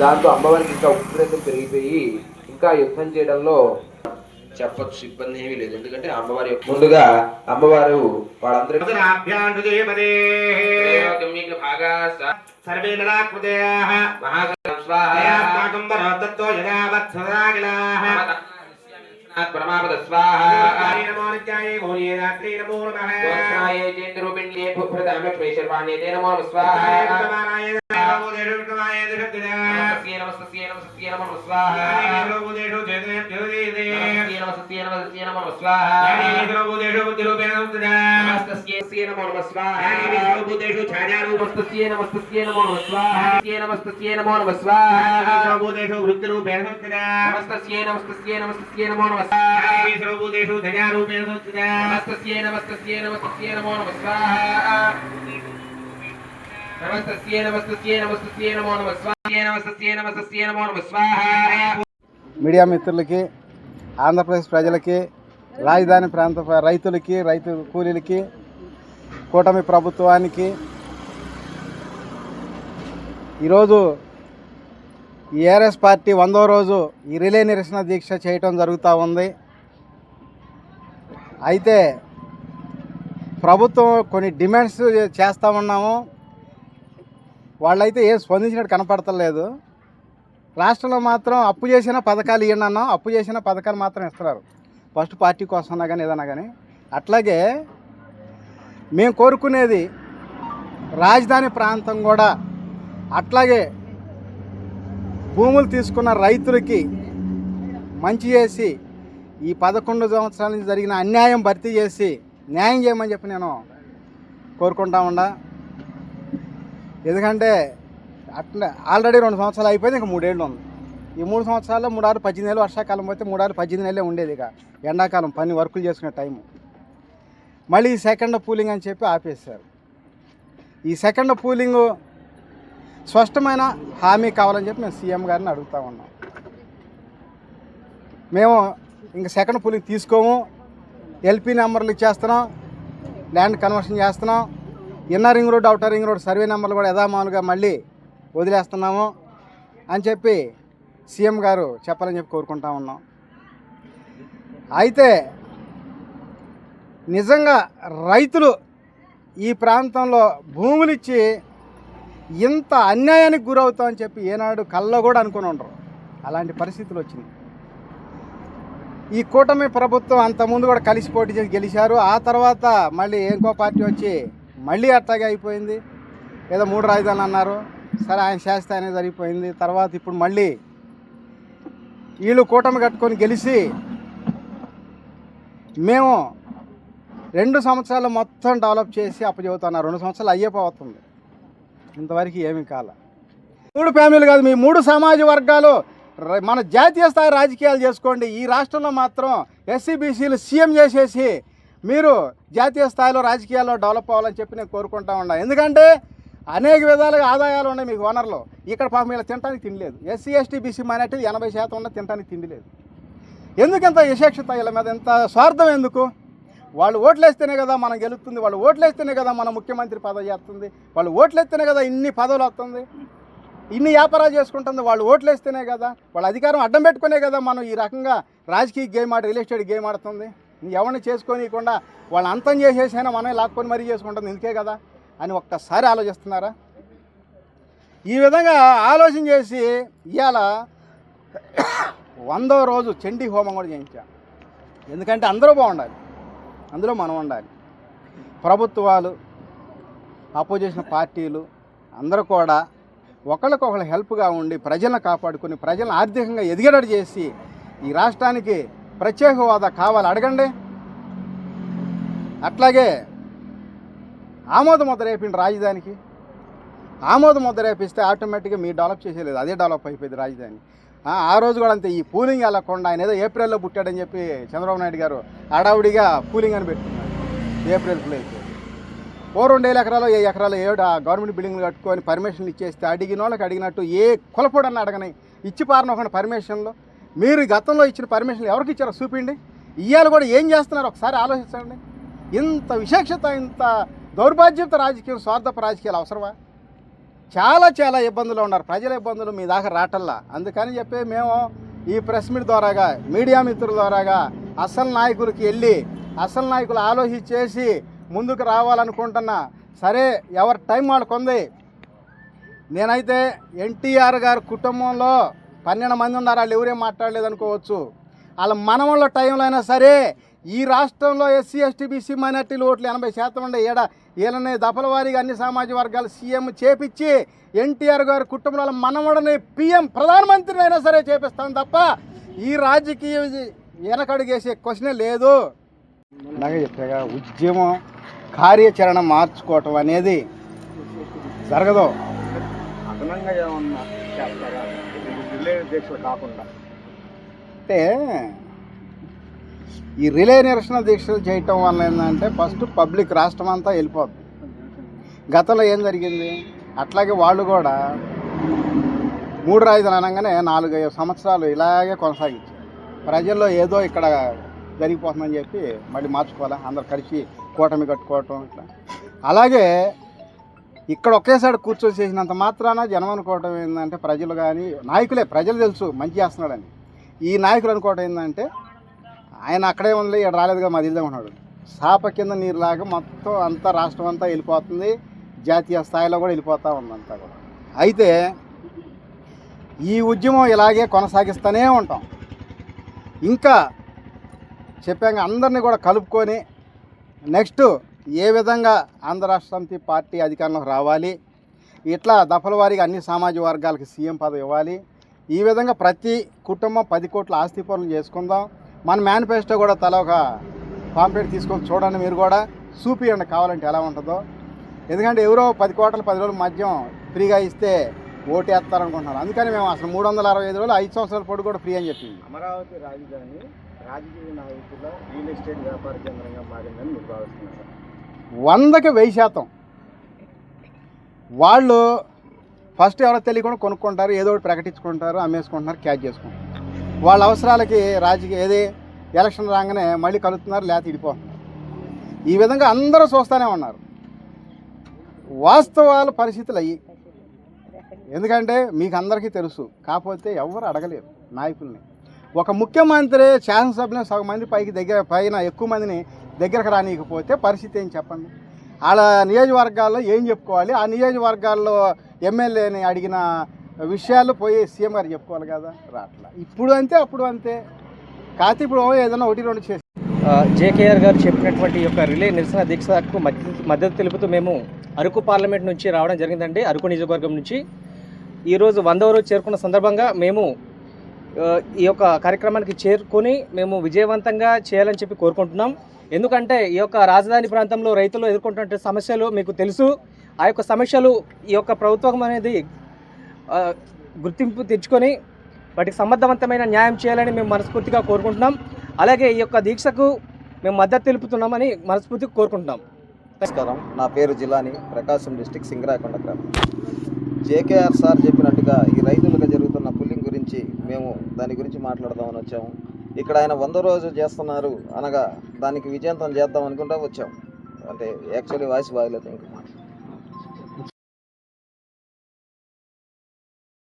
దాంతో అమ్మవారికి ఇంకా ఉగ్రతం పెరిగిపోయి ఇంకా యుద్ధం చేయడంలో చెప్పచ్చు, ఇబ్బంది ఏమీ లేదు. ఎందుకంటే అమ్మవారి ముందుగా అమ్మవారు వాళ్ళందరూ परमापद स्वाहा नमो नित्याय भूये रात्रि नमो नमः गोत्राय चेन्द्रोपिण्डे भूभृतां लक्ष्मीश्वरवाण्ये ते नमो स्वाहा नमस्ते नमस्ते नमस्ते नमो स्वाहा नमस्ते नमस्ते नमो स्वाहा नमस्ते नमो स्वाहा भूतेषु छायारूपस्तस्यै नमस्ते नमो स्वाहा नमस्ते नमो स्वाहा भूतेषु वृत्तिरूपेण नमस्ते नमस्ते नमस्ते नमो सर्वभूतेषु धन्यारूपेण नमस्ते नमस्ते नमस्ते नमो स्वाहा नमस्ते नमस्ते नमस्ते नमो स्वाहा नमस्ते नमस्ते नमो स्वाहा। మీడియా మిత్రులకి, ఆంధ్రప్రదేశ్ ప్రజలకి, రాజధాని ప్రాంత రైతులకి, రైతు కూలీలకి, కూటమి ప్రభుత్వానికి ఈరోజు ఏఆర్ఎస్ పార్టీ 100వ రోజు ఈ రిలే నిరసన దీక్ష చేయటం జరుగుతూ ఉంది. అయితే ప్రభుత్వం కొన్ని డిమాండ్స్ చేస్తూ ఉన్నాము, వాళ్ళైతే ఏం స్పందించినట్టు కనపడతలేదు. రాష్ట్రంలో మాత్రం అప్పు చేసిన పథకాలు ఇవ్వండి అన్నాం, అప్పు చేసిన పథకాలు మాత్రం ఇస్తున్నారు, ఫస్ట్ పార్టీ కోసం అన్నా కానీ ఏదన్నా కానీ. అట్లాగే మేము కోరుకునేది రాజధాని ప్రాంతం కూడా అట్లాగే భూములు తీసుకున్న రైతులకి మంచి చేసి ఈ 11 సంవత్సరాల నుంచి జరిగిన అన్యాయం భర్తీ చేసి న్యాయం చేయమని చెప్పి నేను కోరుకుంటా ఉండా. ఎందుకంటే అట్లా ఆల్రెడీ 2 సంవత్సరాలు అయిపోయింది, ఇంకా 3 ఏళ్ళు ఉంది. ఈ 3 సంవత్సరాల్లో 3 6 18 నెలలు, వర్షాకాలం పోతే 3 6 18 నెలలే ఉండేది. ఇక ఎండాకాలం పని వర్కులు చేసుకునే టైము. మళ్ళీ ఈ సెకండ్ పూలింగ్ అని చెప్పి ఆపేశారు. ఈ సెకండ్ పూలింగ్ స్పష్టమైన హామీ కావాలని చెప్పి మేము సీఎం గారిని అడుగుతూ ఉన్నాం. మేము ఇంక సెకండ్ పూలింగ్ తీసుకోము, ఎల్పీ నెంబర్లు ఇచ్చేస్తున్నాం, ల్యాండ్ కన్వర్షన్ చేస్తున్నాం, inner ring road, outer ring road survey నెంబర్లు కూడా యథామానుగా మళ్ళీ వదిలేస్తున్నాము అని చెప్పి సీఎం గారు చెప్పాలని చెప్పి కోరుకుంటా ఉన్నాం. అయితే నిజంగా రైతులు ఈ ప్రాంతంలో భూములు ఇచ్చి ఇంత అన్యాయానికి గురవుతామని చెప్పి ఏనాడు కల్లో కూడా అనుకుని ఉండరు. అలాంటి పరిస్థితులు వచ్చినాయి. ఈ కూటమి ప్రభుత్వం అంతకుముందు కూడా కలిసి పోటీ చేసి గెలిచారు. ఆ తర్వాత మళ్ళీ ఇంకో పార్టీ వచ్చి మళ్ళీ అట్లాగే అయిపోయింది. ఏదో 3 రాజధానులు అన్నారు, సరే ఆయన శాస్త్ర అనేది జరిగిపోయింది. తర్వాత ఇప్పుడు మళ్ళీ వీళ్ళు కూటమి కట్టుకొని గెలిచి మేము 2 సంవత్సరాలు మొత్తం డెవలప్ చేసి అప్పచెబుతున్నారు. 2 సంవత్సరాలు అయ్యేపోతుంది, ఇంతవరకు ఏమీ కాల. 3 ఫ్యామిలీలు కాదు, మీ 3 సమాజ వర్గాలు మన జాతీయ స్థాయి రాజకీయాలు చేసుకోండి. ఈ రాష్ట్రంలో మాత్రం ఎస్సీబీసీలు సీఎం చేసేసి మీరు జాతీయ స్థాయిలో రాజకీయాల్లో డెవలప్ అవ్వాలని చెప్పి నేను కోరుకుంటా ఉన్నా. ఎందుకంటే అనేక విధాలుగా ఆదాయాలు ఉన్నాయి మీకు వనరులు. ఇక్కడ పాపం ఇలా తినడానికి తిండిలేదు. ఎస్సీ ఎస్టీ బీసీ మైనార్టీలు 80% ఉన్న తినడానికి తిండి లేదు. ఎందుకు ఇంత విశేషత, వీళ్ళ మీద ఎంత స్వార్థం ఎందుకు? వాళ్ళు ఓట్లేస్తేనే కదా మనం గెలుస్తుంది, వాళ్ళు ఓట్లేస్తేనే కదా మన ముఖ్యమంత్రి పదవి చేస్తుంది, వాళ్ళు ఓట్లేస్తేనే కదా ఇన్ని పదవులు వస్తుంది, ఇన్ని వ్యాపారాలు చేసుకుంటుంది, వాళ్ళు ఓట్లేస్తేనే కదా, వాళ్ళ అధికారం అడ్డం పెట్టుకునే కదా మనం ఈ రకంగా రాజకీయ గేమ్ రియల్ ఎస్టేట్ గేమ్ ఆడుతుంది. ఎవరిని చేసుకోనికుండా వాళ్ళు అంతం చేసేసైనా మనమే లాక్కొని మరీ చేసుకుంటుంది, ఇందుకే కదా అని ఒక్కసారి ఆలోచిస్తున్నారా? ఈ విధంగా ఆలోచన చేసి ఇవాళ 100వ రోజు చండీ హోమం కూడా చేయించాం. ఎందుకంటే అందరూ బాగుండాలి, అందులో మనం ఉండాలి. ప్రభుత్వాలు, అపోజిషన్ పార్టీలు అందరూ కూడా ఒకళ్ళకొకళ్ళు హెల్ప్గా ఉండి ప్రజలను కాపాడుకొని ప్రజలను ఆర్థికంగా ఎదిగేటట్టు చేసి ఈ రాష్ట్రానికి ప్రత్యేక హోదా కావాలి అడగండి. అట్లాగే ఆమోద ముద్ర వేపిండి రాజధానికి. ఆమోద ముద్ర వేపిస్తే ఆటోమేటిక్గా మీరు డెవలప్ చేసేలేదు, అదే డెవలప్ అయిపోయింది రాజధాని. ఆ రోజు కూడా అంతే, ఈ పూలింగ్ వెళ్ళకుండా ఆయన ఏదో ఏప్రిల్లో పుట్టాడని చెప్పి చంద్రబాబు నాయుడు గారు హడావుడిగా పూలింగ్ అని పెట్టుకున్నారు. ఏప్రిల్ ప్లేస్ 2 ఎకరాలు 7 ఎకరాలు 7 గవర్నమెంట్ బిల్డింగ్లు కట్టుకొని పర్మిషన్లు ఇచ్చేస్తే అడిగిన వాళ్ళకి అడిగినట్టు ఏ కులపొడన్న అడగని ఇచ్చి పారనొకండి పర్మిషన్లు. మీరు గతంలో ఇచ్చిన పర్మిషన్లు ఎవరికి ఇచ్చారో చూపిండి. ఇవాళ కూడా ఏం చేస్తున్నారు ఒకసారి ఆలోచించండి. ఇంత విశేషత, ఇంత దౌర్భాగ్యత రాజకీయం, స్వార్థపు రాజకీయాలు అవసరమా? చాలా చాలా ఇబ్బందులు ఉన్నారు. ప్రజల ఇబ్బందులు మీ దాకా రాటల్లా. అందుకని చెప్పి మేము ఈ ప్రెస్ మీట్ ద్వారాగా, మీడియా మిత్రుల ద్వారాగా అసలు నాయకులకి వెళ్ళి అసలు నాయకులు ఆలోచించేసి ముందుకు రావాలనుకుంటున్నా. సరే, ఎవరి టైం వాళ్ళకు ఉంది. నేనైతే ఎన్టీఆర్ గారి కుటుంబంలో 12 మంది ఉన్నారు, వాళ్ళు ఎవరేం మాట్లాడలేదు అనుకోవచ్చు. వాళ్ళ మనవళ్ళ టైంలో అయినా సరే ఈ రాష్ట్రంలో ఎస్సీ ఎస్టీ బీసీ మైనార్టీలు ఓట్లు 80% ఉండే వీళ్ళని దఫల వారీగా అన్ని సామాజిక వర్గాలు సీఎం చేపించి ఎన్టీఆర్ గారి కుటుంబంలో మనవడని పిఎం ప్రధానమంత్రిని అయినా సరే చేపిస్తాను తప్ప ఈ రాజకీయ వెనకడుగేసే క్వశ్చనే లేదు. అలాగే చెప్పాగా, ఉద్యమం కార్యాచరణ మార్చుకోవటం అనేది జరగదు. అదనంగా ఏమన్నా చేస్తారా రిలే దీక్షలు కాకుండా? అంటే ఈ రిలే నిరసన దీక్షలు చేయటం వల్ల ఏంటంటే ఫస్ట్ పబ్లిక్ రాష్ట్రం అంతా వెళ్ళిపోద్ది. గతంలో ఏం జరిగింది, అట్లాగే వాళ్ళు కూడా 3 రాజధానులు అనగానే 4-5 సంవత్సరాలు ఇలాగే కొనసాగించారు. ప్రజల్లో ఏదో ఇక్కడ జరిగిపోతుందని చెప్పి మళ్ళీ మార్చుకోవాలా, అందరు కలిసి కూటమి కట్టుకోవటం ఇట్లా. అలాగే ఇక్కడ ఒకేసారి కూర్చొని చేసినంత మాత్రాన జనం అనుకోవటం ఏంటంటే, ప్రజలు కానీ నాయకులే, ప్రజలు తెలుసు మంచి చేస్తున్నాడని, ఈ నాయకులు అనుకోవటం ఏంటంటే ఆయన అక్కడే ఉంది, ఇక్కడ రాలేదుగా మాది ఇల్లు ఉన్నాడు. సాప కింద నీరులాగా మొత్తం అంతా రాష్ట్రం అంతా వెళ్ళిపోతుంది, జాతీయ స్థాయిలో కూడా వెళ్ళిపోతూ ఉందంతా కూడా. అయితే ఈ ఉద్యమం ఇలాగే కొనసాగిస్తూనే ఉంటాం. ఇంకా చెప్పాక అందరినీ కూడా కలుపుకొని నెక్స్ట్ ఏ విధంగా ఆంధ్ర రాష్ట్ర సమితి పార్టీ అధికారంలోకి రావాలి, ఇట్లా దఫల వారీగా అన్ని సామాజిక వర్గాలకి సీఎం పదవి ఇవ్వాలి, ఈ విధంగా ప్రతి కుటుంబం 10 కోట్ల ఆస్తి పనులు చేసుకుందాం. మన మేనిఫెస్టో కూడా తల ఒక పాంప్లెట్ తీసుకొని చూడండి, మీరు కూడా చూపియండి కావాలంటే ఎలా ఉంటుందో. ఎందుకంటే ఎవరో 10 కోట్ల 10 రోజుల మద్యం ఫ్రీగా ఇస్తే ఓటేస్తారనుకుంటున్నారు. అందుకని మేము అసలు 365 రోజులు 5 సంవత్సరాల పొడి కూడా ఫ్రీ అని చెప్పింది. అమరావతి రాజధాని రాజకీయ నాయకుల రియల్ ఎస్టేట్ వ్యాపార కేంద్రంగా మారిందని మీరు భావిస్తున్నారు? 100కి 1000%. వాళ్ళు ఫస్ట్ ఎవరో తెలియకుండా కొనుక్కుంటారు, ఏదో ఒకటి ప్రకటించుకుంటారు, అమ్మేసుకుంటున్నారు, క్యాచ్ చేసుకుంటారు. వాళ్ళ అవసరాలకి రాజకీయ ఏది ఎలక్షన్ రాగానే మళ్ళీ కలుస్తున్నారు, లేకపోతే ఇడిపోతున్నారు. ఈ విధంగా అందరూ చూస్తూనే ఉన్నారు. వాస్తవాల పరిస్థితులు అయ్యి, ఎందుకంటే మీకు అందరికీ తెలుసు, కాకపోతే ఎవరు అడగలేరు నాయకుల్ని. ఒక ముఖ్యమంత్రి శాసనసభ్యులను సగం మంది పైన ఎక్కువ మందిని దగ్గరకు రానియకపోతే పరిస్థితి ఏం చెప్పండి. వాళ్ళ నియోజకవర్గాల్లో ఏం చెప్పుకోవాలి, ఆ నియోజకవర్గాల్లో ఎమ్మెల్యేని అడిగిన విషయాలు పోయి సీఎం గారు చెప్పుకోవాలి కదా, రాట్లా. ఇప్పుడు అంతే, అప్పుడు అంతే. కాకపోతే ఇప్పుడు ఏదైనా 1-2 చేసి జేకేఆర్ గారు చెప్పినటువంటి యొక్క రిలే నిరసన దీక్షకు మద్దతు తెలుపుతూ మేము అరకు పార్లమెంట్ నుంచి రావడం జరిగిందండి. అరకు నియోజకవర్గం నుంచి ఈరోజు 100వ రోజు చేరుకున్న సందర్భంగా మేము ఈ యొక్క కార్యక్రమానికి చేరుకొని మేము విజయవంతంగా చేయాలని చెప్పి కోరుకుంటున్నాం. ఎందుకంటే ఈ యొక్క రాజధాని ప్రాంతంలో రైతులు ఎదుర్కొంటున్న సమస్యలు మీకు తెలుసు. ఆ యొక్క సమస్యలు ఈ యొక్క ప్రభుత్వం అనేది గుర్తింపు తెచ్చుకొని వాటికి సమర్థవంతమైన న్యాయం చేయాలని మేము మనస్ఫూర్తిగా కోరుకుంటున్నాం. అలాగే ఈ యొక్క దీక్షకు మేము మద్దతు తెలుపుతున్నామని మనస్ఫూర్తిగా కోరుకుంటున్నాం. నమస్కారం, నా పేరు జిలాని, ప్రకాశం డిస్టిక్ సింగరాకొండ గ్రామం. జేకేఆర్ సార్ చెప్పినట్టుగా ఈ రైతులుగా జరుగుతున్న పుల్లింగ్ గురించి మేము దాని గురించి మాట్లాడదామని వచ్చాము. ఇక్కడ ఆయన 100 రోజు చేస్తున్నారు అనగా దానికి విజయవంతం చేద్దాం అనుకుంటా వచ్చాము. అంటే యాక్చువల్లీ వాయిస్ బాగలేదు ఇంకా.